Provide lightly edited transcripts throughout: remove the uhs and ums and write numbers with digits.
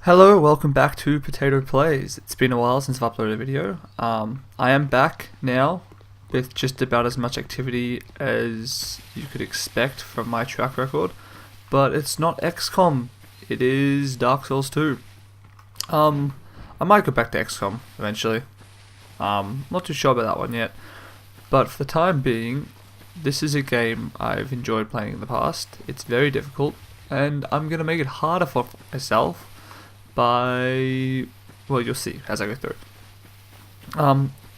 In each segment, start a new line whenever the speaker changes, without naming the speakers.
Hello, welcome back to Potato Plays. It's been a while since I've uploaded a video. I am back now with just about as much activity as you could expect from my track record, but it's not XCOM, it is Dark Souls 2. I might go back to XCOM eventually. Not too sure about that one yet, but for the time being, this is a game I've enjoyed playing in the past. It's very difficult, and I'm gonna make it harder for myself by, well, you'll see as I go through.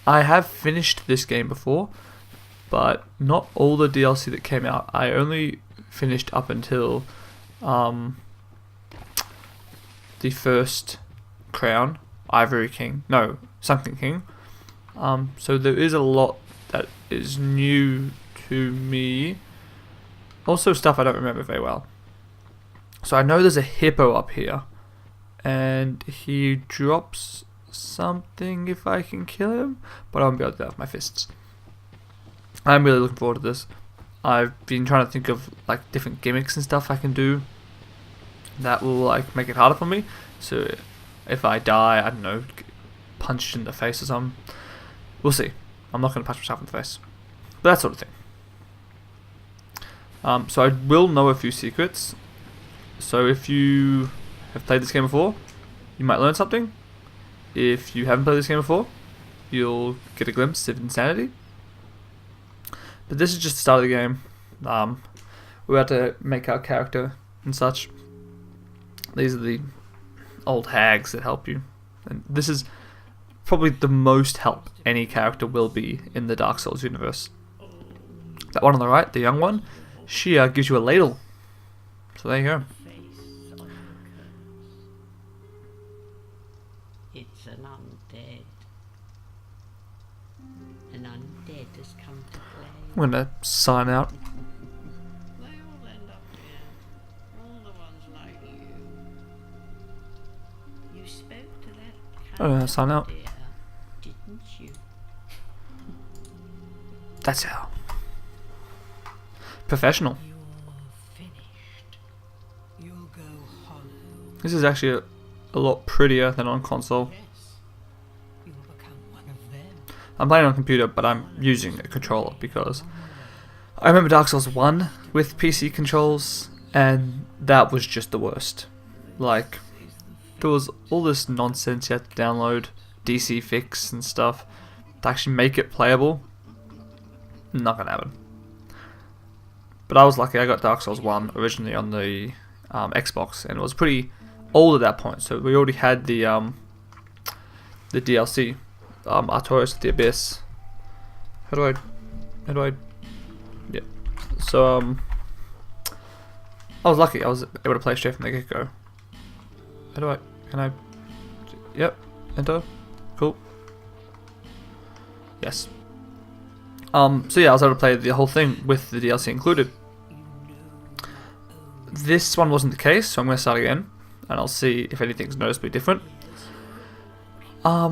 I have finished this game before, but not all the DLC that came out. I only finished up until the first Crown, Ivory King, no, Sunken King. So there is a lot that is new to me. Also stuff I don't remember very well. So I know there's a hippo up here, and he drops something if I can kill him, but I won't be able to do that with my fists. I'm really looking forward to this. I've been trying to think of like different gimmicks and stuff I can do that will like make it harder for me. So if I die, I don't know, punched in the face or something. We'll see. I'm not going to punch myself in the face. But that sort of thing. So I will know a few secrets. So if you have played this game before, you might learn something. If you haven't played this game before, you'll get a glimpse of insanity. But this is just the start of the game. We're about to make our character and such. These are the old hags that help you. And this is probably the most help any character will be in the Dark Souls universe. That one on the right, the young one, she gives you a ladle. So there you go.
It's an undead. An undead has come to play.
I'm gonna sign out.
They all end up here. All the ones like you. You spoke to that kind
Sign out.
dear, didn't you?
That's how. Professional.
You're finished. You'll go hollow.
This is actually a lot prettier than on console.
Yes. You'll become one of them.
I'm playing on computer, but I'm using a controller because I remember Dark Souls 1 with PC controls, and that was just the worst. Like, there was all this nonsense you had to download, DC fix and stuff, to actually make it playable. Not gonna happen. But I was lucky, I got Dark Souls 1 originally on the Xbox, and it was pretty old at that point, so we already had the DLC, Artorias of the Abyss. How do I, yeah. So, I was lucky, I was able to play straight from the get-go. Yep, enter, cool. Yes. So yeah, I was able to play the whole thing with the DLC included. This one wasn't the case, so I'm going to start again, and I'll see if anything's noticeably different. I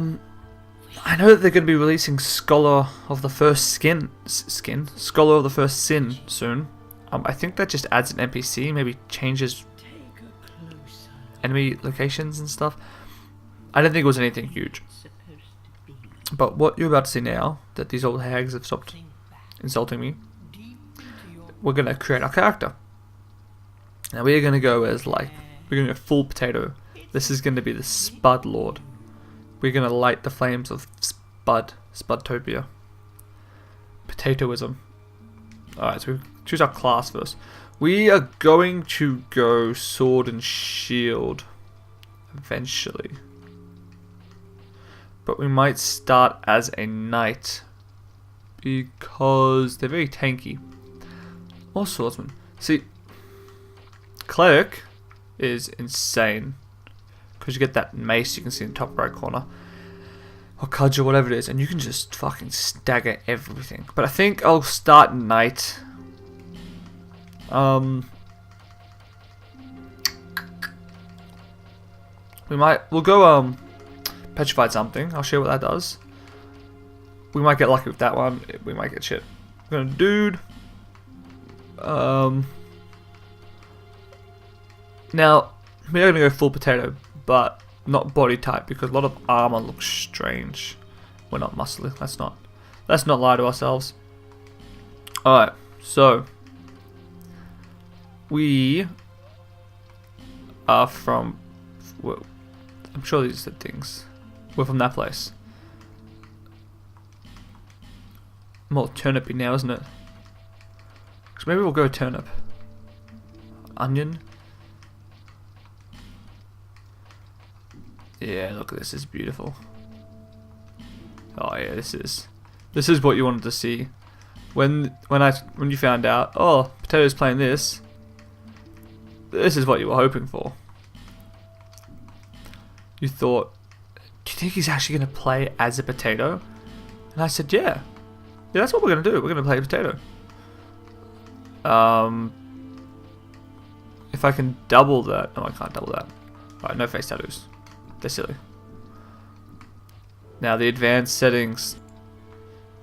know that they're going to be releasing Scholar of the First Scholar of the First Sin soon. I think that just adds an NPC, maybe changes enemy locations and stuff. I don't think it was anything huge. But what you're about to see now, that these old hags have stopped insulting me, we're going to create our character. Now we're going to go as like, we're going to go full potato. This is going to be the Spud Lord. We're going to light the flames of Spudtopia. Potatoism. Alright, so we choose our class first. We are going to go sword and shield eventually. But we might start as a knight because they're very tanky. Or swordsman. See, cleric is insane because you get that mace you can see in the top right corner, or cudgel, whatever it is, and you can just fucking stagger everything. But I think I'll start knight. We'll go petrified something. I'll show you what that does. We might get lucky with that one. We might get shit. We're gonna dude. Now, we are going to go full potato, but not body type, because a lot of armor looks strange. We're not muscly. Let's not lie to ourselves. Alright, so we are from, well, I'm sure these are things. We're from that place. More turnipy now, isn't it? So maybe we'll go turnip. Onion. Yeah, look at this. This is beautiful. Oh yeah, this is what you wanted to see. When you found out, oh, Potato's playing this. This is what you were hoping for. You thought, do you think he's actually going to play as a potato? And I said, yeah. Yeah, that's what we're going to do. We're going to play a potato. If I can double that. No, I can't double that. Alright, no face tattoos. They're silly. Now, the advanced settings.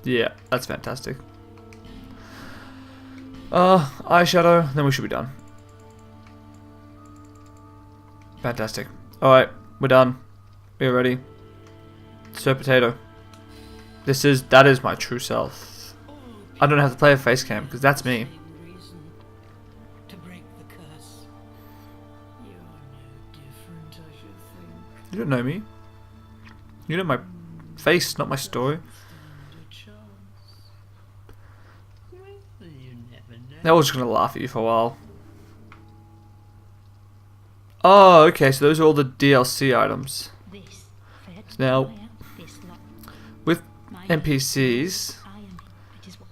Yeah, that's fantastic. Eyeshadow, then we should be done. Fantastic. Alright, we're done. We're ready. So potato. That is my true self. I don't have to play a face cam because that's me. You don't know me. You know my face, not my story. I was just gonna laugh at you for a while. Oh, okay, so those are all the DLC items. Now, with NPCs,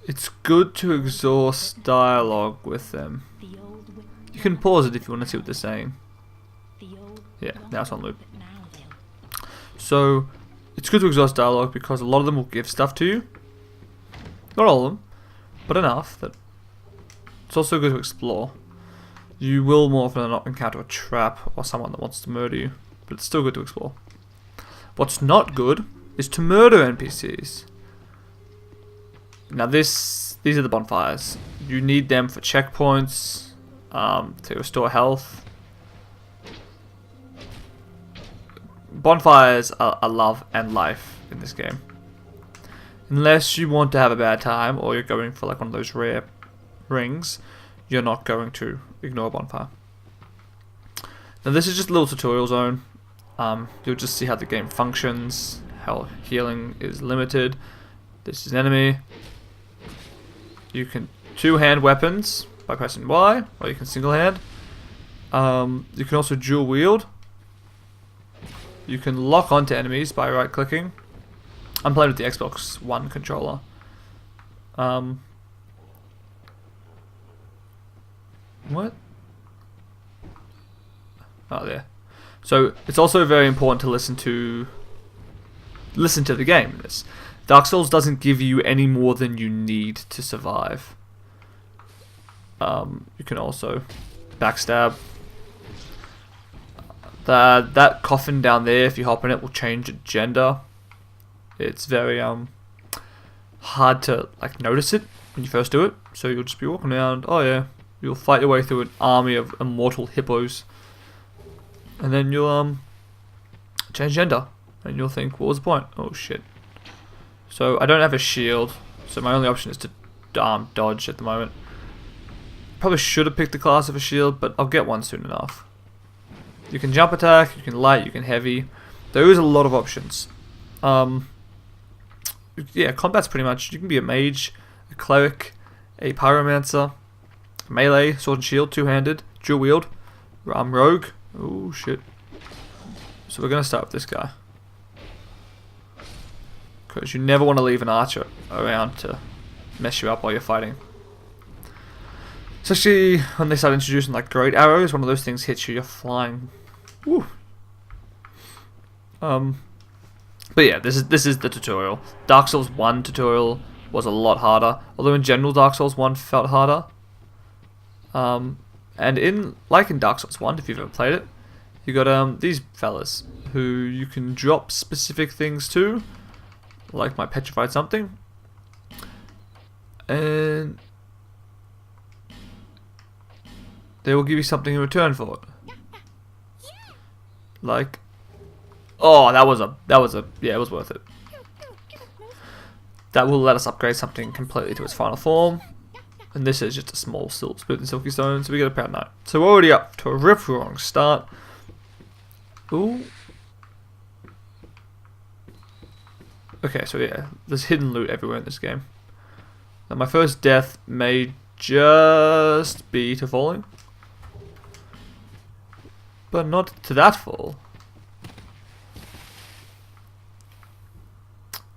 it's good to exhaust dialogue with them. You can pause it if you want to see what they're saying. Yeah, now it's on loop. So, it's good to exhaust dialogue because a lot of them will give stuff to you. Not all of them, but enough that it's also good to explore. You will more often than not encounter a trap or someone that wants to murder you, but it's still good to explore. What's not good is to murder NPCs. Now these are the bonfires. You need them for checkpoints, to restore health. Bonfires are love and life in this game. Unless you want to have a bad time or you're going for like one of those rare rings, you're not going to ignore a bonfire. Now this is just a little tutorial zone. You'll just see how the game functions, how healing is limited. This is an enemy. You can two-hand weapons by pressing Y, or you can single-hand. You can also dual wield. You can lock onto enemies by right-clicking. I'm playing with the Xbox One controller. What? Oh, there. So it's also very important to listen to the game. Dark Souls doesn't give you any more than you need to survive. You can also backstab. That coffin down there, if you hop in it, will change gender. It's very hard to like notice it when you first do it. So you'll just be walking around. Oh yeah, you'll fight your way through an army of immortal hippos, and then you'll change gender, and you'll think, what was the point? Oh shit. So I don't have a shield, so my only option is to dodge at the moment. Probably should have picked the class of a shield, but I'll get one soon enough. You can jump attack, you can light, you can heavy. There is a lot of options. Yeah, combat's pretty much, you can be a mage, a cleric, a pyromancer, melee, sword and shield, two-handed, dual wield, rogue. Oh shit. So we're gonna start with this guy, because you never want to leave an archer around to mess you up while you're fighting. Especially when they start introducing like great arrows, one of those things hits you, you're flying. Woo. But yeah, this is the tutorial. Dark Souls 1 tutorial was a lot harder, although in general Dark Souls 1 felt harder. And in Dark Souls 1, if you've ever played it, you got these fellas who you can drop specific things to, like my petrified something, and they will give you something in return for it. Like Oh, that was a yeah, it was worth it. That will let us upgrade something completely to its final form. And this is just a small split in Silky Stone, so we get a Proud Knight. So we're already up to a rip-roaring start. Ooh. Okay, so yeah, there's hidden loot everywhere in this game. Now my first death may just be to falling. But not to that fall.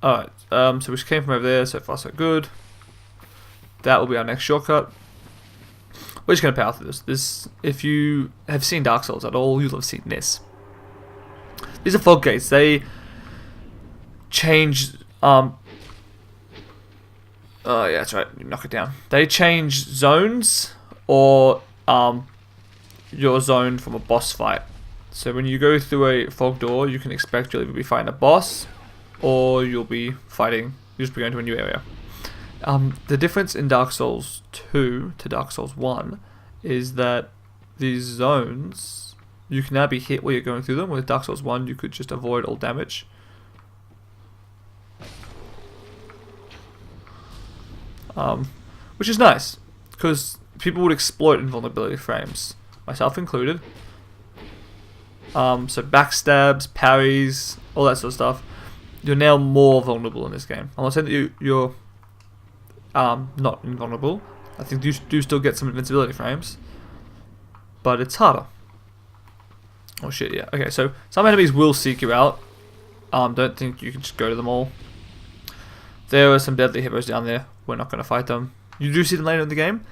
Alright, so we just came from over there, so far so good. That will be our next shortcut. We're just going to power through this. If you have seen Dark Souls at all, you'll have seen this. These are fog gates. They change... oh yeah, that's right. You knock it down. They change zones or your zone from a boss fight. So when you go through a fog door, you can expect you'll either be fighting a boss or you'll be fighting... You'll just be going to a new area. The difference in Dark Souls 2 to Dark Souls 1 is that these zones, you can now be hit while you're going through them. With Dark Souls 1, you could just avoid all damage. Which is nice, because people would exploit invulnerability frames, myself included. So backstabs, parries, all that sort of stuff. You're now more vulnerable in this game. I'm not saying that you're not invulnerable. I think you do still get some invincibility frames, but it's harder. Oh shit, yeah. Okay, so some enemies will seek you out. Don't think you can just go to them all. There are some deadly hippos down there. We're not going to fight them. You do see them later in the game.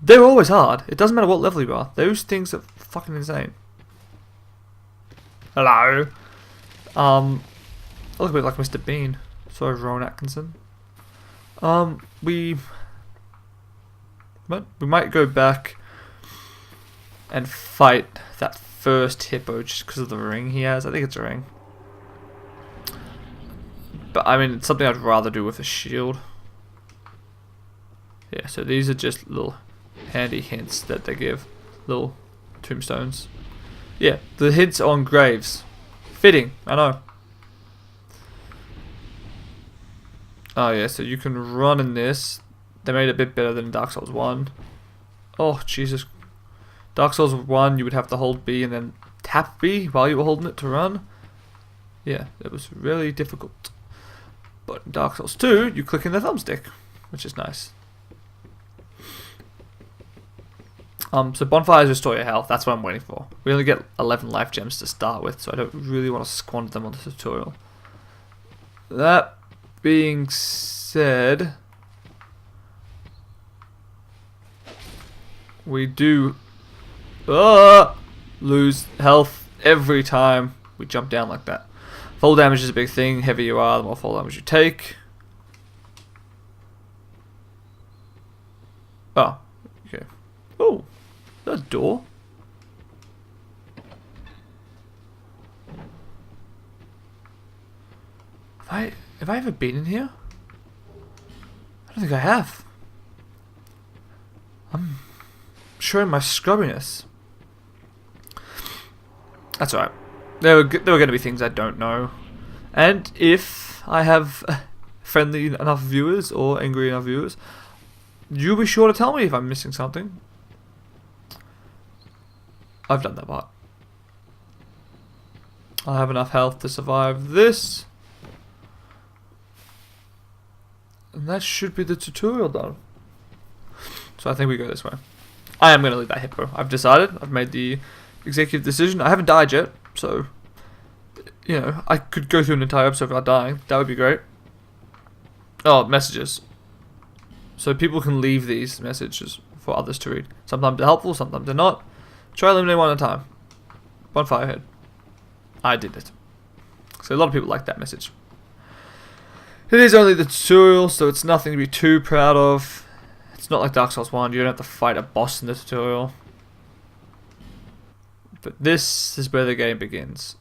They're always hard. It doesn't matter what level you are. Those things are fucking insane. Hello. I look a bit like Mr. Bean. Sorry, Rowan Atkinson. We might go back and fight that first hippo just because of the ring he has. I think it's a ring. But I mean, it's something I'd rather do with a shield. Yeah, so these are just little handy hints that they give. Little tombstones. Yeah, the hints on graves. Fitting, I know. Oh yeah, so you can run in this. They made it a bit better than Dark Souls 1. Oh, Jesus. Dark Souls 1, you would have to hold B and then tap B while you were holding it to run. Yeah, it was really difficult. But in Dark Souls 2, you click in the thumbstick, which is nice. So bonfires restore your health. That's what I'm waiting for. We only get 11 life gems to start with, so I don't really want to squander them on the tutorial. That being said, we do lose health every time we jump down like that. Fall damage is a big thing. Heavier you are, the more fall damage you take. Oh, okay. Oh, is that a door? Have I ever been in here? I don't think I have. I'm showing my scrubbiness. That's alright. There were going to be things I don't know. And if I have friendly enough viewers or angry enough viewers, you'll be sure to tell me if I'm missing something. I've done that part. I have enough health to survive this. And that should be the tutorial done. So I think we go this way. I am going to leave that hippo. I've decided. I've made the executive decision. I haven't died yet, so you know, I could go through an entire episode without dying. That would be great. Oh, messages. So people can leave these messages for others to read. Sometimes they're helpful, sometimes they're not. Try eliminating one at a time. Bonfire head. I did it. So a lot of people like that message. It is only the tutorial, so it's nothing to be too proud of. It's not like Dark Souls 1, you don't have to fight a boss in the tutorial. But this is where the game begins.